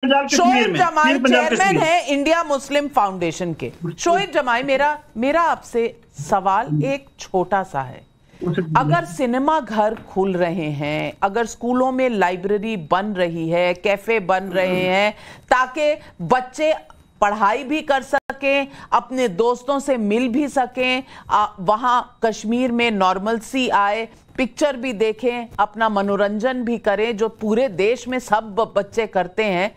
शोएब जमाई चेयरमैन है India Muslim foundation के। शोएब जमाई, मेरा आपसे सवाल एक छोटा सा है। अगर सिनेमा घर खुल रहे हैं, अगर स्कूलों में लाइब्रेरी बन रही है, कैफे बन रहे हैं, ताकि बच्चे पढ़ाई भी कर सकें, अपने दोस्तों से मिल भी सकें, वहां कश्मीर में नॉर्मलसी आए, पिक्चर भी देखें, अपना मनोरंजन भी करें, जो पूरे देश में सब बच्चे करते हैं,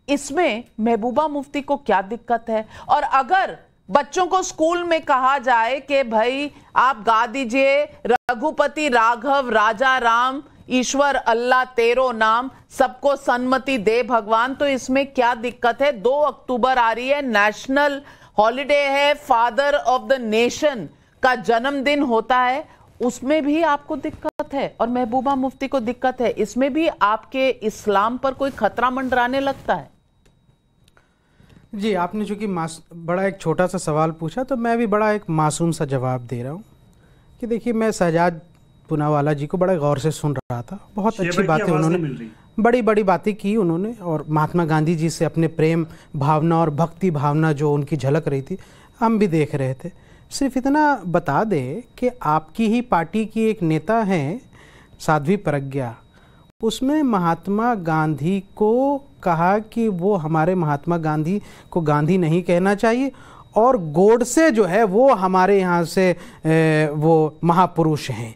इसमें महबूबा मुफ्ती को क्या दिक्कत है? और अगर बच्चों को स्कूल में कहा जाए कि भाई आप गा दीजिए रघुपति राघव राजा राम ईश्वर अल्लाह तेरो नाम, सबको सन्मति दे भगवान, तो इसमें क्या दिक्कत है? 2 अक्टूबर आ रही है, नेशनल हॉलिडे है, फादर ऑफ द नेशन का जन्मदिन होता है, उसमें भी आपको दिक्कत है और महबूबा मुफ्ती को दिक्कत है, इसमें भी आपके इस्लाम पर कोई खतरा मंडराने लगता है? जी, आपने चूंकि बड़ा एक छोटा सा सवाल पूछा, तो मैं भी बड़ा एक मासूम सा जवाब दे रहा हूँ कि देखिए, मैं शहजाद पूनावाला जी को बड़ा गौर से सुन रहा था। बहुत अच्छी बातें उन्होंने, बड़ी बड़ी बातें की उन्होंने, और महात्मा गांधी जी से अपने प्रेम भावना और भक्ति भावना जो उनकी झलक रही थी, हम भी देख रहे थे। सिर्फ इतना बता दें कि आपकी ही पार्टी की एक नेता हैं साध्वी प्रज्ञा, उसमें महात्मा गांधी को कहा कि वो हमारे महात्मा गांधी को गांधी नहीं कहना चाहिए, और गोडसे जो है वो हमारे यहाँ से वो महापुरुष हैं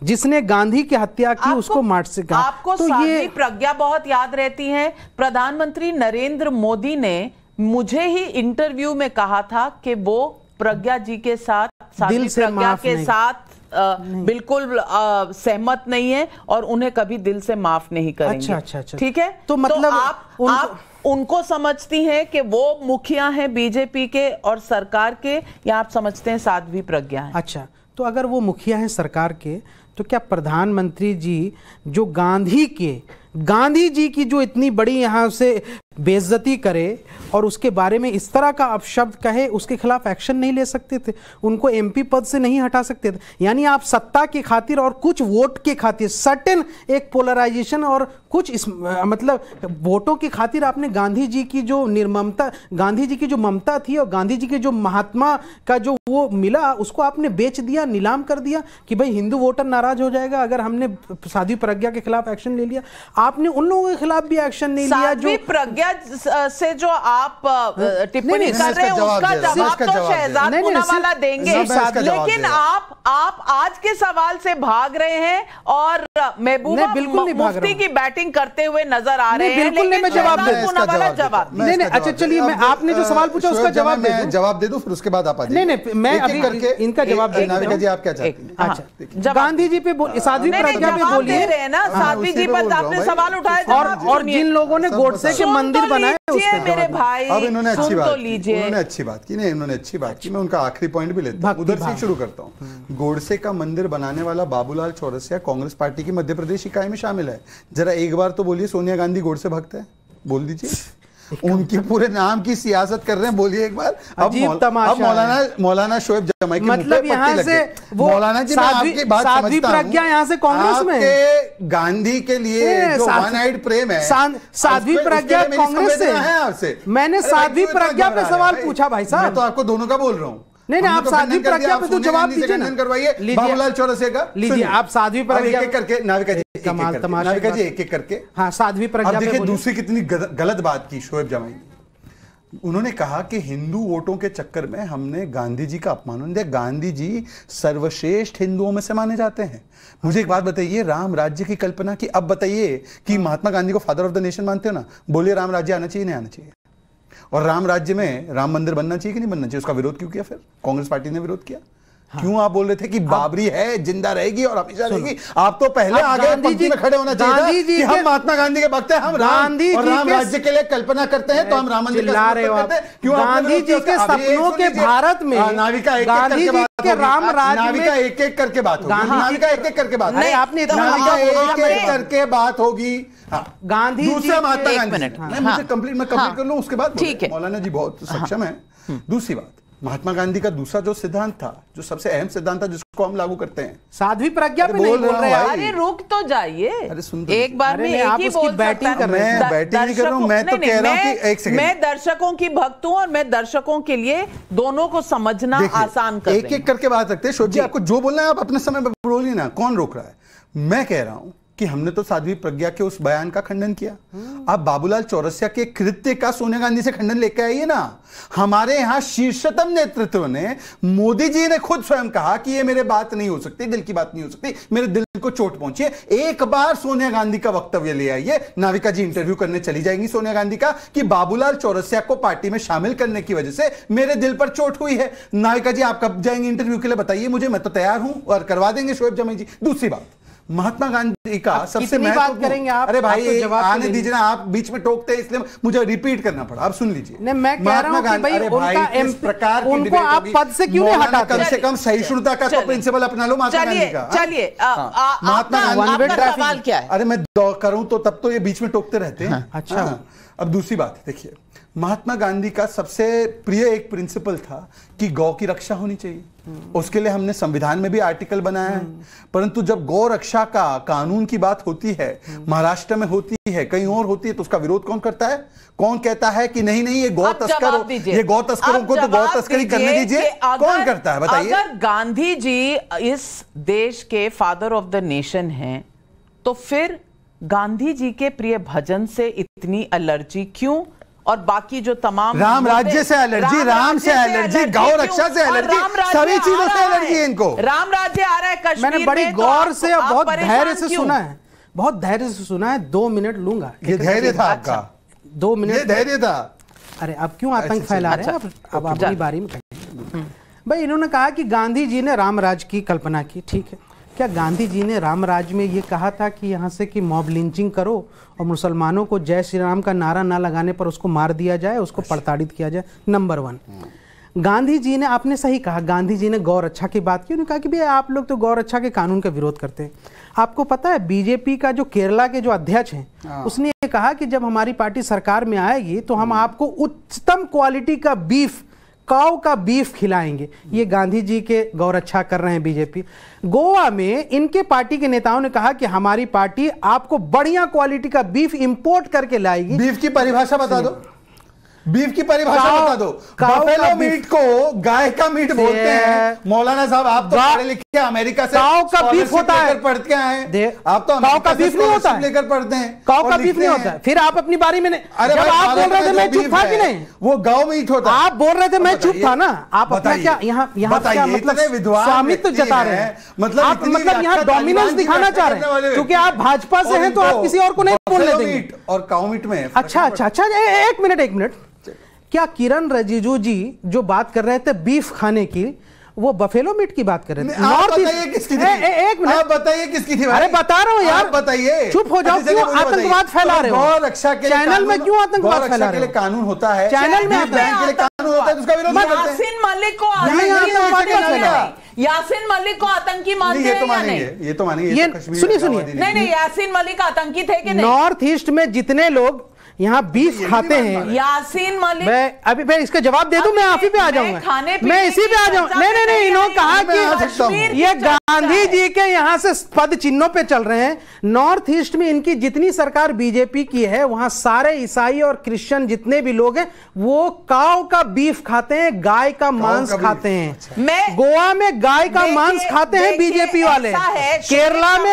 जिसने गांधी की हत्या की, उसको मार्च से कहा। आपको तो साध्वी प्रज्ञा बहुत याद रहती है। प्रधानमंत्री नरेंद्र मोदी ने मुझे ही इंटरव्यू में कहा था कि वो प्रज्ञा जी के साथ, साध्वी प्रज्ञा के साथ बिल्कुल सहमत नहीं है और उन्हें कभी दिल से माफ नहीं करेंगे। अच्छा। ठीक है, तो मतलब आप उनको समझती हैं कि वो मुखिया हैं बीजेपी के और सरकार के, या आप समझते हैं साध्वी प्रज्ञा है? अच्छा, तो अगर वो मुखिया हैं सरकार के, तो क्या प्रधानमंत्री जी जो गांधी जी की जो इतनी बड़ी यहाँ से बेइज्जती करे और उसके बारे में इस तरह का अपशब्द कहे, उसके खिलाफ एक्शन नहीं ले सकते थे? उनको एमपी पद से नहीं हटा सकते थे? यानी आप सत्ता की खातिर और कुछ वोट के खातिर, सर्टेन एक पोलराइजेशन और कुछ मतलब वोटों की खातिर आपने गांधी जी की जो निर्ममता, गांधी जी की जो ममता थी और गांधी जी के जो महात्मा का जो वो मिला, उसको आपने बेच दिया, नीलाम कर दिया कि भाई हिंदू वोटर नाराज हो जाएगा अगर हमने साध्वी प्रज्ञा के खिलाफ एक्शन ले लिया। आपने उन लोगों के खिलाफ भी एक्शन नहीं लिया। जो प्रज्ञा से जो आप टिप्पणी कर रहे हैं उसका जवाब तो शहजाद पूनावाला देंगे, लेकिन आप आज के सवाल से भाग रहे हैं और महबूबा मुफ्ती की बैटिंग करते हुए नजर आ रहे हैं। बिल्कुल नहीं, मैं जवाब दे पूनावाला जवाब नहीं। अच्छा चलिए, मैं आपने जो सवाल पूछा उसका जवाब दे दूं, फिर उसके बाद आप आ जाइए। नहीं, मैं अभी इनका जवाब दे नाविका जी, आप क्या चाहती हैं? अच्छा, गांधी जी पे, साध्वी प्रज्ञा पे बोलिए ना, साध्वी जी पर आपने सवाल उठाया, और जिन लोगों ने गोडसे के मंदिर बनाए मेरे भाई, अब इन्होंने अच्छी बात की, नहीं, इन्होंने अच्छी बात की। मैं उनका आखिरी पॉइंट भी लेता हूं, उधर से शुरू करता हूं। गोडसे का मंदिर बनाने वाला बाबूलाल चौरसिया कांग्रेस पार्टी की मध्य प्रदेश इकाई में शामिल है। जरा एक बार तो बोलिए, सोनिया गांधी गोडसे भक्त है? बोल दीजिए। उनके पूरे नाम की सियासत कर रहे हैं, बोलिए एक बार। अब मौलाना शोएब जमाई की मतलब यहाँ से मौलाना जी, मैं आपकी बात समझता हूं, यहाँ से कांग्रेस में गांधी के लिए जो वन आइड प्रेम है, साध्वी प्रज्ञा कांग्रेस से है। आपसे मैंने साध्वी प्रज्ञा पे सवाल पूछा भाई साहब, मैं तो आपको दोनों का बोल रहा हूँ। नहीं, आप साध्वी प्रज्ञा पे तो जवाब दीजिए ना, करवाइए बाबूलाल चौरसिया का। लीजिए आप साध्वी प्रज्ञा एक करके, नाविका जी एक एक करके। हाँ, साध्वी प्रज्ञा। देखिए दूसरी कितनी गलत बात की शोएब जमाई ने। उन्होंने कहा कि हिंदू वोटों के चक्कर में हमने गांधी जी का अपमान किया। गांधी जी सर्वश्रेष्ठ हिंदुओं में से माने जाते हैं। मुझे एक बात बताइए, राम राज्य की कल्पना की, अब बताइए कि महात्मा गांधी को फादर ऑफ द नेशन मानते हो ना, बोलिए राम राज्य आना चाहिए, नहीं आना चाहिए? और राम राज्य में राम मंदिर बनना चाहिए कि नहीं बनना चाहिए? उसका विरोध क्यों किया? फिर कांग्रेस पार्टी ने विरोध किया। हाँ। क्यों आप बोल रहे थे कि बाबरी है, जिंदा रहेगी और हमेशा रहेगी? आप तो पहले आगे पंक्ति में खड़े होना चाहिए कि हम महात्मा गांधी के भक्त हैं, हम गांधी और राम राज्य के लिए कल्पना करते हैं, तो हम राम मंदिर का करते हैं। क्यों? गांधी जी के सपनों के भारत में नाविका गांधी जी के राम राज्य में नाविका एक एक करके बात होगी, नाविका एक एक करके बात नहीं, आपने नाविका एक एक करके बात होगी। गांधी दूसरा महात्मा गांधी, मैं कंप्लीट कर लूं, उसके बाद मौलाना जी बहुत सक्षम है। दूसरी बात, महात्मा गांधी का दूसरा जो सिद्धांत था, जो सबसे अहम सिद्धांत था जिसको हम लागू करते हैं, साध्वी प्रज्ञा पे नहीं बोल रहे। अरे रुक तो जाइए, अरे सुन तो एक बार में आप एक ही उसकी बोल बैटिंग कर रहे हैं। मैं बैटिंग नहीं कर रहा हूं, मैं तो कह रहा हूं कि एक सेकंड, मैं दर्शकों की भक्त हूं और मैं दर्शकों के लिए दोनों को समझना आसान कर एक एक करके बात रखते हैं। शोभ जी, आपको जो बोलना है आप अपने समय पर बोलिए ना, कौन रोक रहा है। मैं कह रहा हूं कि हमने तो साध्वी प्रज्ञा के उस बयान का खंडन किया। आप बाबूलाल चौरसिया के कृत्य का सोनिया गांधी से खंडन लेके आइए ना। हमारे यहां शीर्षतम नेतृत्व ने, मोदी जी ने खुद स्वयं कहा कि ये मेरे बात नहीं हो सकती, दिल की बात नहीं हो सकती, मेरे दिल को चोट पहुंची है। एक बार सोनिया गांधी का वक्तव्य ले आइए। नाविका जी इंटरव्यू करने चली जाएंगी सोनिया गांधी का कि बाबूलाल चौरसिया को पार्टी में शामिल करने की वजह से मेरे दिल पर चोट हुई है। नाविका जी आप कब जाएंगे इंटरव्यू के लिए बताइए मुझे, मैं तो तैयार हूं और करवा देंगे शोएब जमाई जी। दूसरी बात, महात्मा गांधी का सबसे बात करेंगे आप, अरे भाई तो जवाब आने दीजिए ना, आप बीच में टोकते हैं इसलिए मुझे रिपीट करना पड़ा। आप सुन लीजिए। नहीं, मैं कह रहा हूं कि भाई उनका इस प्रकार की उनको आप पद से क्यों नहीं हटाते? कम से कम सहिष्णुता का तो प्रिंसिपल अपना लो महात्मा गांधी का। चलिए महात्मा गांधी आपका सवाल क्या है? अरे मैं करूं तो तब तो ये बीच में टोकते रहते हैं। अच्छा, अब दूसरी बात देखिए, महात्मा गांधी का सबसे प्रिय एक प्रिंसिपल था कि गौ की रक्षा होनी चाहिए। उसके लिए हमने संविधान में भी आर्टिकल बनाया है। परंतु जब गौ रक्षा का कानून की बात होती है, महाराष्ट्र में होती है, कहीं और होती है, तो उसका विरोध कौन करता है? कौन कहता है कि नहीं नहीं ये गौ तस्कर, ये गौ तस्करों को तो गौ तस्करी करने दीजिए? कौन करता है बताइए? अगर गांधी जी इस देश के फादर ऑफ द नेशन हैं, तो फिर गांधी जी के प्रिय भजन से इतनी एलर्जी क्यों? और बाकी जो तमाम राम राज्य से एलर्जी, राम से एलर्जी, गौ रक्षा से एलर्जी, सभी चीजों से एलर्जी है इनको। राम राज्य आ रहा है कश्मीर में। मैंने बड़ी गौर से और बहुत धैर्य से सुना है, बहुत धैर्य से सुना है। 2 मिनट लूंगा। ये धैर्य था आपका? 2 मिनट ये धैर्य था? अरे अब क्यों आतंक फैला रहे हैं? अब अपनी बारी में कहेंगे। भाई इन्होंने कहा कि गांधी जी ने राम राज की कल्पना की, ठीक है। क्या गांधी जी ने राम राज में ये कहा था कि यहाँ से कि मॉब लिंचिंग करो और मुसलमानों को जय श्री राम का नारा ना लगाने पर उसको मार दिया जाए, उसको प्रताड़ित किया जाए? नंबर 1। गांधी जी ने, आपने सही कहा, गांधी जी ने गौ रक्षा की बात की। उन्होंने कहा कि भैया आप लोग तो गौ रक्षा के कानून का विरोध करते हैं। आपको पता है बीजेपी का जो केरला के जो अध्यक्ष हैं, उसने ये कहा कि जब हमारी पार्टी सरकार में आएगी तो हम आपको उच्चतम क्वालिटी का बीफ, काऊ का बीफ खिलाएंगे। ये गांधी जी के गौरक्षा कर रहे हैं बीजेपी। गोवा में इनके पार्टी के नेताओं ने कहा कि हमारी पार्टी आपको बढ़िया क्वालिटी का बीफ इंपोर्ट करके लाएगी। बीफ की परिभाषा बता दो, बीफ की परिभाषा बता दो। बफेलो मीट को गाय का मीट बोलते हैं। मौलाना साहब आप तो पढ़े लिखे अमेरिका से काऊ का बीफ होता है, पढ़ के आए। आप तो काऊ का बीफ नहीं होता है, लेकर पढ़ते हैं। काऊ का बीफ नहीं होता है। फिर आप अपनी बारी में, जब आप बोल रहे थे मैं चुप था कि नहीं? वो गाँव मीट होता है। आप बोल रहे थे मैं चुप था ना? आप अपना क्या यहाँ क्या मतलब स्वामित्व जता रहे हैं? मतलब यहाँ डोमिनेंस दिखाना चाह रहे हैं क्योंकि आप भाजपा से हैं तो आप किसी और को नहीं बोलने देंगे। और काऊ मीट में अच्छा, एक मिनट, क्या किरण रिजिजू जी जो बात कर रहे थे बीफ खाने की, वो बफेलो मीट की बात कर रहे थे? आप बताइए किसकी थी? एक मिनट, आप बताइए किसकी थी? अरे बता रहा हूं यार, बताइए। चुप हो जाओ, क्यों आतंकवाद फैला रहे हो? गौ रक्षा के चैनल में क्यों आतंकवाद फैला रहे हो? कानून होता है चैनल में, बैंक के लिए कानून होता है, उसका विरोध नहीं करते। यासीन मलिक को यासीन मलिक को आतंकी मानते हैं या नहीं? ये तो मानेंगे। सुनिए, नहीं, यासीन मलिक आतंकी थे कि नहीं? नॉर्थ ईस्ट में जितने लोग यहाँ बीफ खाते हैं, यासीन मलिक, मैं इसका जवाब दे दूं, मैं आप ही पे आ जाऊंगा, मैं इसी पे आ जाऊंगा। नहीं, इन्होंने कहा कि ये गांधी जी के यहाँ से पद चिन्हों पे चल रहे हैं। नॉर्थ ईस्ट में इनकी जितनी सरकार बीजेपी की है, वहां सारे ईसाई और क्रिश्चियन जितने भी लोग हैं वो काऊ का बीफ खाते हैं, गाय का मांस खाते हैं। गोवा में गाय का मांस खाते हैं बीजेपी वाले, केरला में